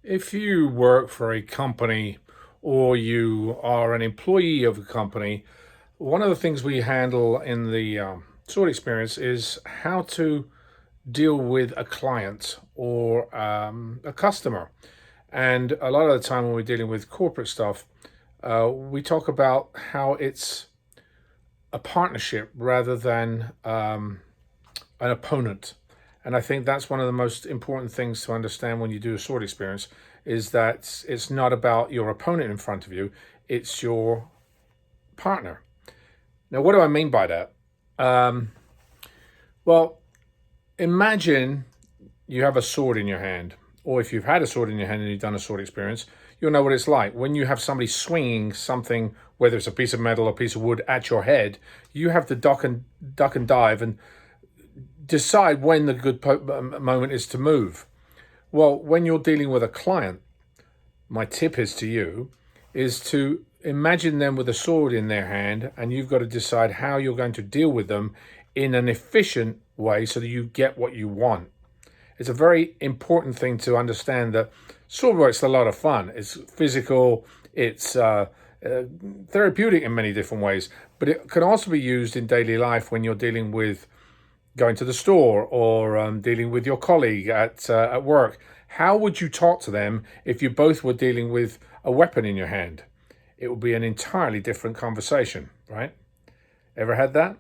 If you work for a company or you are an employee of a company, one of the things we handle in the sword experience is how to deal with a client or a customer. And a lot of the time when we're dealing with corporate stuff, we talk about how it's a partnership rather than an opponent. And I think that's one of the most important things to understand when you do a sword experience is that it's not about your opponent in front of you, it's your partner. Now, what do I mean by that? Well, imagine you have a sword in your hand, or if you've had a sword in your hand and you've done a sword experience, you'll know what it's like. When you have somebody swinging something, whether it's a piece of metal or a piece of wood, at your head, you have to duck and dive and decide when the good moment is to move. Well, when you're dealing with a client, my tip is to you is to imagine them with a sword in their hand, and you've got to decide how you're going to deal with them in an efficient way so that you get what you want. It's a very important thing to understand that sword work's a lot of fun. It's physical, it's therapeutic in many different ways, but it can also be used in daily life when you're dealing with going to the store or dealing with your colleague at work. How would you talk to them if you both were dealing with a weapon in your hand? It would be an entirely different conversation, right? Ever had that?